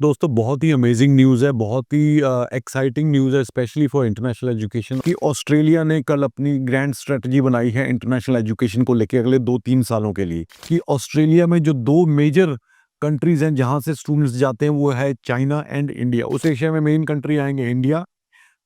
दोस्तों बहुत ही अमेजिंग न्यूज़ है, बहुत ही एक्साइटिंग न्यूज़ है स्पेशली फॉर इंटरनेशनल एजुकेशन कि ऑस्ट्रेलिया ने कल अपनी ग्रैंड स्ट्रेटजी बनाई है इंटरनेशनल एजुकेशन को लेके अगले 2-3 सालों के लिए कि ऑस्ट्रेलिया में जो 2 मेजर कंट्रीज़ हैं जहाँ से स्टूडेंट्स जाते हैं वो है चाइना एंड इंडिया। उस एशिया में मेन कंट्री आएँगे इंडिया,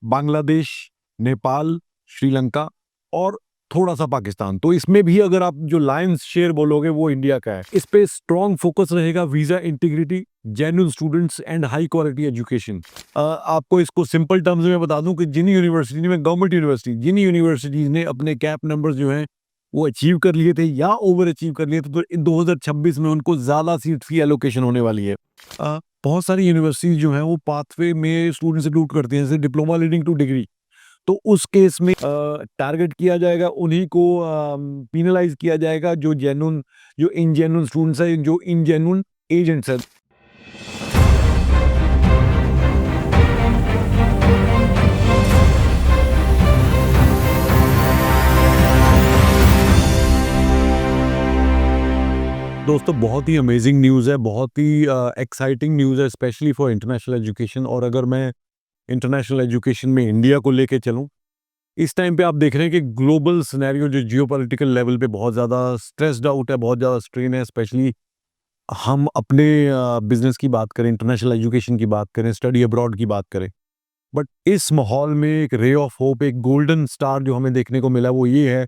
बांग्लादेश, नेपाल, श्रीलंका और थोड़ा-सा पाकिस्तान। तो इसमें भी अगर आप जो लायंस शेयर बोलोगे वो इंडिया का है। इस पे स्ट्रॉन्ग फोकस रहेगा visa integrity, genuine students and high quality education. आपको इसको सिंपल टर्म्स में बता दूँ कि जिन यूनिवर्सिटी में गवर्नमेंट यूनिवर्सिटी जिन यूनिवर्सिटीज़ ने अपने कैप नंबर्स जो हैं वो अचीव कर लिए थे या ओवर अचीव कर लिए थे तो 2026 में उनको ज़्यादा सीट्स की एलोकेशन होने वाली है। बहुत सारी यूनिवर्सिटीज़ जो हैं वो पाथवे में स्टूडेंट्स रिक्रूट करती हैं जैसे डिप्लोमा लीडिंग टू डिग्री। तो उस केस में टारगेट किया जाएगा उन्हीं को पेनलाइज़ किया जाएगा जो इनजेन्युइन स्टूडेंट्स हैं, जो इनजेन्युइन एजेंट्स हैं। दोस्तों बहुत ही अमेजिंग न्यूज़ है, बहुत ही एक्साइटिंग न्यूज़ है स्पेशली फॉर इंटरनेशनल एजुकेशन। और अगर मैं इंटरनेशनल एजुकेशन में इंडिया को लेके चलूँ, इस टाइम पे आप देख रहे हैं कि ग्लोबल सिनेरियो जो जियोपॉलिटिकल लेवल पे बहुत ज़्यादा स्ट्रेस्ड आउट है, बहुत ज़्यादा स्ट्रेन है। स्पेशली हम अपने बिज़नेस की बात करें, इंटरनेशनल एजुकेशन की बात करें, स्टडी अब्रॉड की बात करें। बट इस माहौल में एक रे ऑफ होप, एक गोल्डन स्टार जो हमें देखने को मिला वो ये है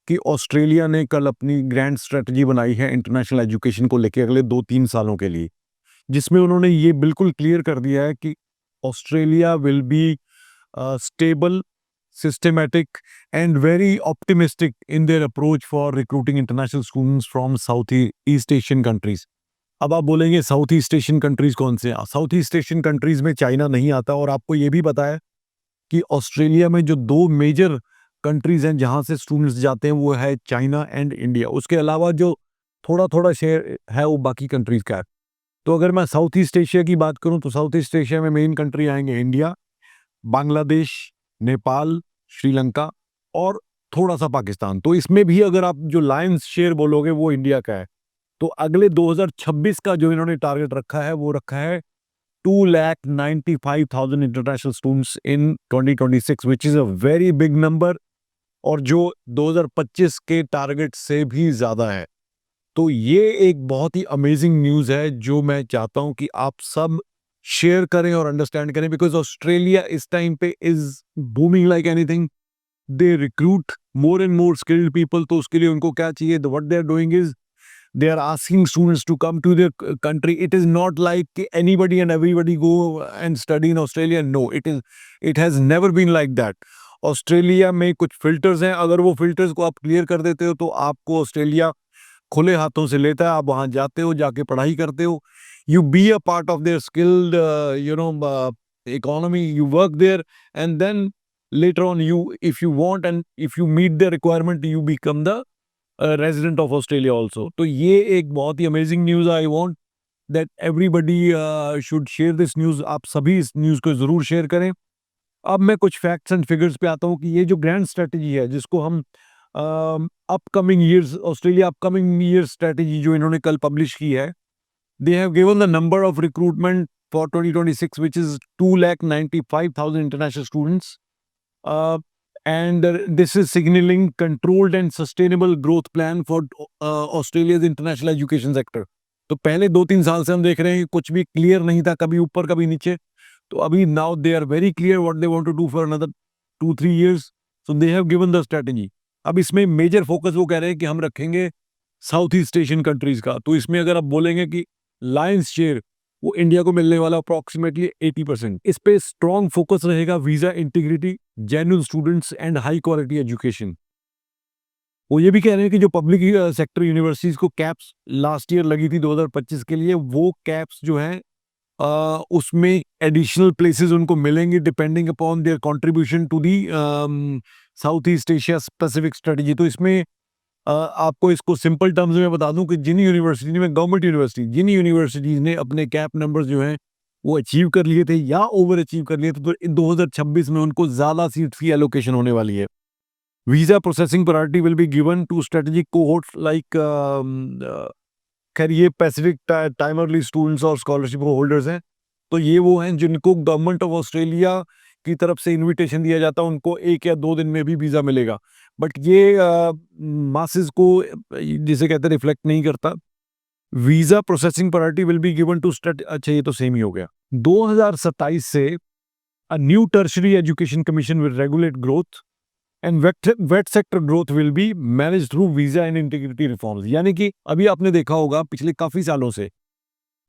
कि ऑस्ट्रेलिया ने कल अपनी ग्रैंड स्ट्रेटजी बनाई है इंटरनेशनल एजुकेशन को लेके अगले 2-3 सालों के लिए, जिसमें उन्होंने ये बिल्कुल क्लियर कर दिया है कि Australia will be stable, systematic and very optimistic in their approach for recruiting international students from South East Asian countries. अब आप बोलेंगे साउथ ईस्ट एशियन कंट्रीज कौन से हैं? साउथ ईस्ट एशियन कंट्रीज में चाइना नहीं आता और आपको ये भी पता है कि ऑस्ट्रेलिया में जो 2 मेजर कंट्रीज हैं जहाँ से स्टूडेंट्स जाते हैं वो है चाइना एंड इंडिया। उसके अलावा जो थोड़ा-थोड़ा शेयर है वो बाकी कंट्रीज का है। तो अगर मैं साउथ ईस्ट एशिया की बात करूँ तो साउथ ईस्ट एशिया में मेन कंट्री आएँगे इंडिया, बांग्लादेश, नेपाल, श्रीलंका और थोड़ा-सा पाकिस्तान। तो इसमें भी अगर आप जो लायंस शेयर बोलोगे वो इंडिया का है। तो अगले 2026 का जो इन्होंने टारगेट रखा है वो रखा है 2,95,000 international students in 2026 which is a very big number और जो 2025 के टारगेट से भी ज़्यादा है। तो ये एक बहुत ही अमेजिंग न्यूज़ है जो मैं चाहता हूँ कि आप सब शेयर करें और अंडरस्टैंड करें बिकॉज़ ऑस्ट्रेलिया इस टाइम पे is booming like anything. They recruit more and more skilled people. तो उसके लिए उनको क्या चाहिए? What they are doing is they are asking students to come to their country. It is not like anybody and everybody go and study in Australia. No, it has never been like that. Australia में कुछ filters हैं, अगर वो filters को आप clear कर देते हो तो आपको ऑस्ट्रेलिया खुले हाथों से लेता है। आप वहाँ जाते हो, जाके पढ़ाई करते हो, you be a part of their skilled economy, you work there and then later on you if you want and if you meet the requirement you become the resident of Australia also. तो ये एक बहुत ही amazing news. I want that everybody should share this news. आप सभी इस news को ज़रूर शेयर करें। अब मैं कुछ फैक्ट्स एंड फिगर्स पे आता हूँ कि ये जो ग्रैंड स्ट्रेटजी है जिसको हम upcoming years Australia upcoming years strategy जो इन्होंने कल पब्लिश की है, दे have given the number of recruitment for 2026 which is 2,95,000 international students. And this is signaling controlled and sustainable growth plan for Australia's international education sector. तो पहले 2-3 साल से हम देख रहे हैं कि कुछ भी क्लियर नहीं था, कभी ऊपर कभी नीचे। तो अभी now they are very clear what they want to do for another 2-3 years. So they have given the strategy. अब इसमें मेजर फोकस वो कह रहे हैं कि हम रखेंगे साउथ ईस्ट एशियन कंट्रीज का। तो इसमें अगर आप बोलेंगे कि लायंस शेयर वो इंडिया को मिलने वाला अप्रॉक्सीमेटली 80%। इस पे स्ट्रॉन्ग फोकस रहेगा visa integrity, genuine students and high quality education. वो ये भी कह रहे हैं कि जो पब्लिक सेक्टर यूनिवर्सिटीज को कैप्स लास्ट ईयर लगी थी 2025 के लिए, वो कैप्स जो हैं उसमें एडिशनल प्लेसेस उनको मिलेंगे depending upon their contribution to the South East Asia specific strategy. तो इसमें आपको इसको सिंपल टर्म्स में बता दूं कि जिन यूनिवर्सिटी में गवर्नमेंट यूनिवर्सिटी जिन यूनिवर्सिटीज़ ने अपने कैप नंबर्स जो हैं वो अचीव कर लिए थे या ओवर अचीव कर लिए थे तो 2026 में उनको ज़्यादा सीट्स की एलोकेशन होने वाली है। Visa processing priority will be given to strategic cohorts like खैर ये पैसिफिक टाइमरली स्टूडेंट्स और स्कॉलरशिप होल्डर्स हैं तो ये वो हैं जिनको गवर्नमेंट ऑफ ऑस्ट्रेलिया की तरफ से इनविटेशन दिया जाता है, उनको 1 या 2 दिन में भी वीज़ा मिलेगा। बट ये मासेस को जिसे कहते हैं रिफ्लेक्ट नहीं करता। Visa processing priority will be given to state, अच्छा ये तो सेम ही हो गया। 2027 से a new tertiary education commission will regulate growth and vet sector growth will be managed through visa and integrity reforms। यानी कि अभी आपने देखा होगा पिछले काफी सालों से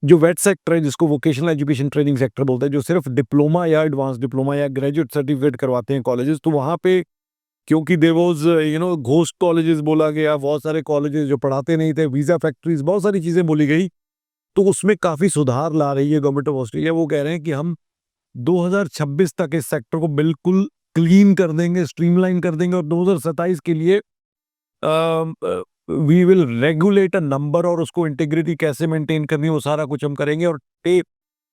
जो वेट सेक्टर है, जिसको वोकेशनल एजुकेशन ट्रेनिंग सेक्टर बोलते हैं, जो सिर्फ डिप्लोमा या एडवांस डिप्लोमा या ग्रेजुएट सर्टिफिकेट करवाते हैं कॉलेजेस, तो वहां पे क्योंकि देयर वाज घोस्ट कॉलेजेस बोला गया, बहुत सारे कॉलेजेस जो पढ़ाते नहीं थे, वीजा फैक्ट्रीज, बहुत सारी चीजें बोली गई, तो उसमें काफी सुधार ला रही है गवर्नमेंट ऑफ ऑस्ट्रेलिया। वो कह रहे हैं कि हम 2026 तक इस सेक्टर को बिल्कुल क्लीन कर देंगे, स्ट्रीमलाइन कर देंगे, और 2027 के लिए we will regulate a number, और उसको इंटीग्रिटी कैसे मेंटेन करनी है वो सारा कुछ हम करेंगे, और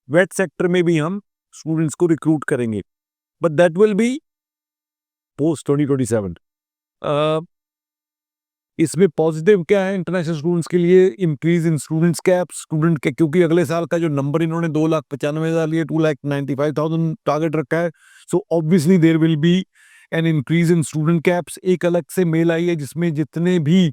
वेट सेक्टर में भी हम स्टूडेंट्स को रिक्रूट करेंगे, but that will be post 2027। इसमें पॉजिटिव क्या है इंटरनेशनल स्टूडेंट्स के लिए? Increase in students caps, student के, क्योंकि अगले साल का जो नंबर इन्होंने 2,95,000 लिए, 2,95,000 टारगेट रखा है, so obviously there will be an increase in student caps. एक अलग से मेल आई है जिसमें जितने भी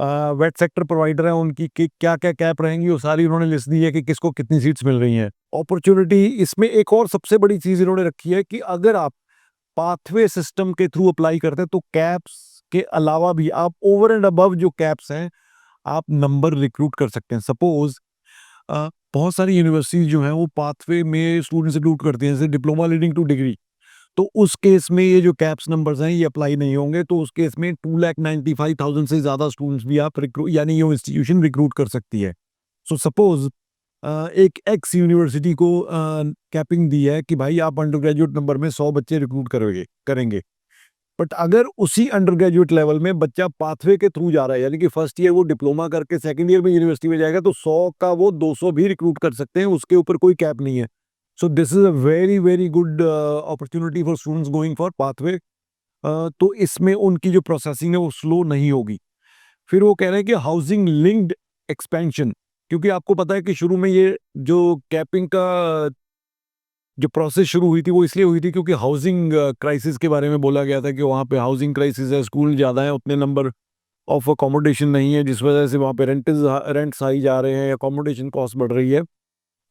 वेट सेक्टर प्रोवाइडर हैं उनकी क्या क्या कैप रहेंगी, वो सारी उन्होंने लिस्ट दी है कि किसको कितनी सीट्स मिल रही हैं। अपॉर्चुनिटी इसमें एक और सबसे बड़ी चीज इन्होंने रखी है कि अगर आप पाथवे सिस्टम के थ्रू अप्लाई करते हैं तो कैप्स के अलावा भी आप ओवर एंड अबव जो कैप्स हैं आप नंबर रिक्रूट कर सकते हैं। सपोज बहुत सारी यूनिवर्सिटीज जो हैं वो पाथवे में स्टूडेंट्स रिक्रूट करती हैं, जैसे डिप्लोमा लीडिंग टू डिग्री, तो उस केस में ये जो कैप्स नंबर्स हैं ये अप्लाई नहीं होंगे, तो उस केस में 2,95,000 से ज्यादा स्टूडेंट्स भी आप रिक्रूट, यानी ये इंस्टीट्यूशन रिक्रूट कर सकती है। सो सपोज एक एक्स यूनिवर्सिटी को कैपिंग दी है कि भाई आप अंडर ग्रेजुएट नंबर में 100 बच्चे रिक्रूट करेंगे, बट अगर उसी अंडर ग्रेजुएट लेवल में बच्चा पाथवे के थ्रू जा रहा है, यानी कि फर्स्ट ईयर वो डिप्लोमा करके सेकंड ईयर में यूनिवर्सिटी में जाएगा, तो 100 का वो 200 भी रिक्रूट कर सकते हैं, उसके ऊपर कोई कैप नहीं है। So this is a very very good opportunity for students going for pathway. तो इसमें उनकी जो प्रोसेसिंग है वो स्लो नहीं होगी। फिर वो कह रहे हैं कि हाउसिंग लिंक्ड एक्सपेंशन, क्योंकि आपको पता है कि शुरू में ये जो कैपिंग का जो प्रोसेस शुरू हुई थी वो इसलिए हुई थी क्योंकि हाउसिंग क्राइसिस के बारे में बोला गया था कि वहाँ पे हाउसिंग क्राइसिस है, स्कूल ज़्यादा है, उतने नंबर ऑफ अकोमोडेशन नहीं है, जिस वजह से वहाँ पे रेंट्स हाई जा रहे हैं, अकोमोडेशन कॉस्ट बढ़ रही है।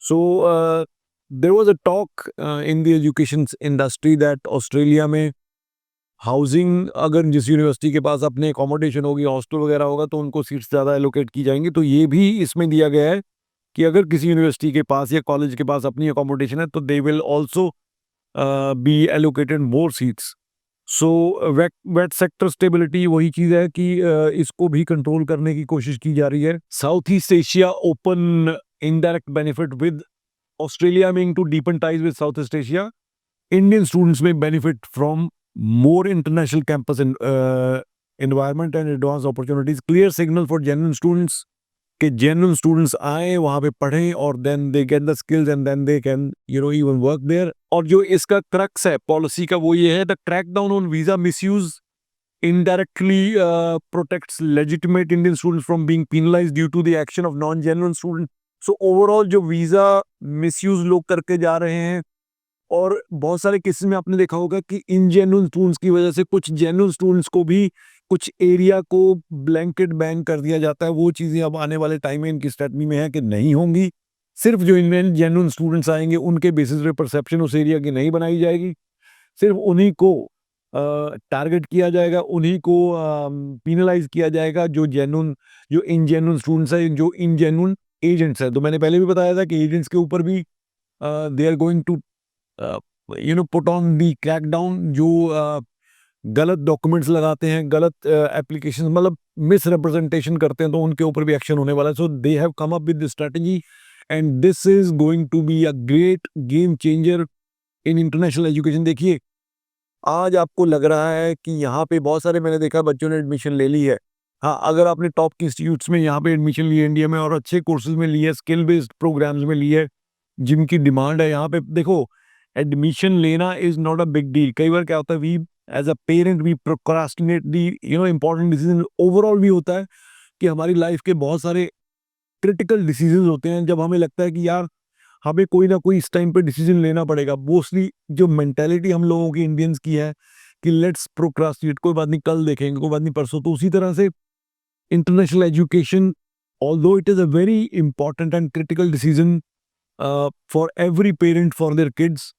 So there was a talk in the education industry that Australia में हाउसिंग, अगर जिस यूनिवर्सिटी के पास अपने अकोमोडेशन होगी, हॉस्टल वगैरह होगा, तो उनको सीट्स ज़्यादा एलोकेट की जाएंगी। तो ये भी इसमें दिया गया है कि अगर किसी यूनिवर्सिटी के पास या कॉलेज के पास अपनी अकोमोडेशन है तो they will also be allocated more seats. So wet sector stability वही चीज है कि इसको भी कंट्रोल करने की कोशिश की जा रही है। South East Asia open indirect benefit with Australia meaning to deepen ties with South East Asia. Indian students may benefit from more international campus environment and advanced opportunities, clear signal for genuine students कि genuine students आए वहां पे पढ़ें और then they get the skills and then they can even work there. और जो इसका crux है पॉलिसी का वो ये है, the crackdown on visa misuse indirectly protects legitimate Indian students from being penalized due to the action of non-genuine students. So overall जो visa misuse लोग करके जा रहे हैं, और बहुत सारे केसेस में आपने देखा होगा कि इनजेन्युइन स्टूडेंट्स की वजह से कुछ जेन्युइन स्टूडेंट्स को भी कुछ एरिया को ब्लैंकेट बैन कर दिया जाता है। वो चीज़ें अब आने वाले टाइम में इनकी स्ट्रेटजी में है कि नहीं होंगी। सिर्फ जो इनमें जेन्युइन स्टूडेंट्स आएंगे उनके बेसिस पे परसेप्शन उस एरिया की नहीं बनाई जाएगी, सिर्फ उन्हीं को टारगेट किया जाएगा, उन्हीं को पीनलाइज किया जाएगा जो इनजेन्युइन स्टूडेंट्स हैं, जो इनजेन्युइन एजेंट्स हैं। तो मैंने पहले भी बताया था कि एजेंट्स के ऊपर भी they are going to put on the crackdown, जो गलत डॉक्यूमेंट्स लगाते हैं, गलत एप्लीकेशन मतलब मिस रिप्रेजेंटेशन करते हैं, तो उनके ऊपर भी एक्शन होने वाला है। So they have come up with this strategy and this is going to be a great game changer in international education. देखिए आज आपको लग रहा है कि यहाँ पे बहुत सारे, मैंने देखा बच्चों ने एडमिशन ले ली है। हाँ, अगर आपने टॉप की इंस्टीट्यूट्स में यहाँ पे एडमिशन ली है इंडिया में और अच्छे कोर्सेज में ली है, स्किल बेस्ड प्रोग्राम्स में ली है जिनकी डिमांड है यहाँ पे, देखो एडमिशन लेना is not a big deal. कई बार क्या होता है, we as a parent we procrastinate the important decision. Overall भी होता है कि हमारी लाइफ के बहुत सारे क्रिटिकल डिसीजन होते हैं जब हमें लगता है कि यार हमें कोई ना कोई इस टाइम पे डिसीजन लेना पड़ेगा। मोस्टली जो मेंटालिटी हम लोगों की इंडियंस की है कि लेट्स प्रोक्रास्टिनेट, कोई बात नहीं कल देखेंगे, कोई बात नहीं परसों। तो उसी तरह से international education, although it is a very important and critical decision for every parent for their kids,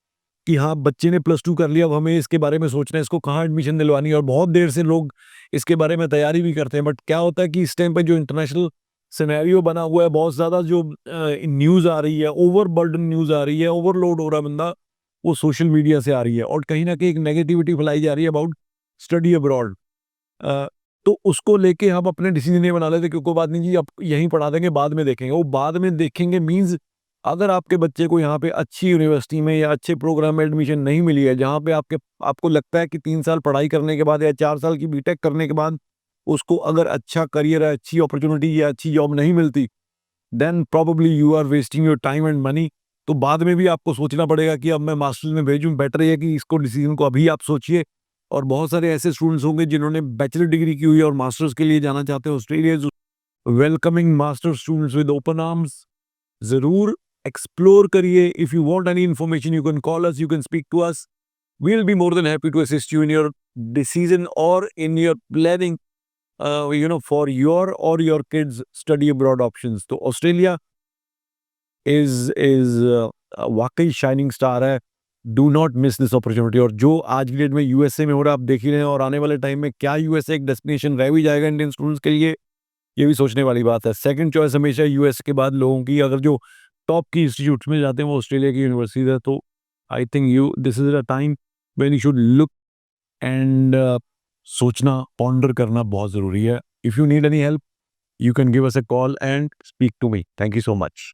कि हाँ बच्चे ने +2 कर लिया, अब हमें इसके बारे में सोचना है, इसको कहाँ एडमिशन दिलवानी है। और बहुत देर से लोग इसके बारे में तैयारी भी करते हैं। बट क्या होता है कि इस टाइम पे जो इंटरनेशनल सिनेरियो बना हुआ है, बहुत ज़्यादा जो न्यूज़ आ रही है, ओवरबर्डन न्यूज़ आ रही है, ओवरलोड हो रहा है बंदा, वो सोशल मीडिया से आ रही है। और कहीं न कहीं एक नेगेटिविटी फैलाई जा रही है अबाउट स्टडी अब्रॉड। अ, तो उसको लेके हम अपने डिसीजन ये बना लेते कि कोई बात नहीं जी, अब यहीं पढ़ा देंगे, बाद में देखेंगे। वो बाद में देखेंगे मीन्स, अगर आपके बच्चे को यहाँ पे अच्छी यूनिवर्सिटी में या अच्छे प्रोग्राम में एडमिशन नहीं मिली है, जहाँ पे आपको लगता है कि 3 साल पढ़ाई करने के बाद या 4 साल की बीटेक करने के बाद उसको अगर अच्छा करियर है, अच्छी अपॉर्चुनिटी या अच्छी जॉब नहीं मिलती, then probably you are wasting your time and money. तो बाद में भी आपको सोचना पड़ेगा कि अब मैं मास्टर्स में भेजूँ, बेटर है कि इसको डिसीजन को अभी आप सोचिए। और बहुत सारे ऐसे स्टूडेंट्स होंगे जिन्होंने बैचलर डिग्री की हुई है और मास्टर्स के लिए जाना चाहते हैं Australia, welcoming master students with open arms. ज़रूर एक्सप्लोर करिए। If you want any information you can call us, you can speak to us. We will be more than happy to assist you in your decision or in your planning, for your or your kids study abroad options. तो Australia is वाकई shining star है। Do not miss this opportunity. और जो आज की date में USA में हो रहा है, आप देख ही रहे हैं, और आने वाले टाइम में क्या यूएसए एक डेस्टिनेशन रह भी जाएगा इंडियन स्टूडेंट्स के लिए, ये भी सोचने वाली बात है। सेकंड चॉइस हमेशा यूएस के बाद लोगों की, अगर जो टॉप की इंस्टीट्यूट्स में जाते हैं वो ऑस्ट्रेलिया की यूनिवर्सिटीज है। तो I think you this is a time when you should look and सोचना, पॉन्डर करना बहुत ज़रूरी है। If you need any help, you can give us a call and speak to me. Thank you so much.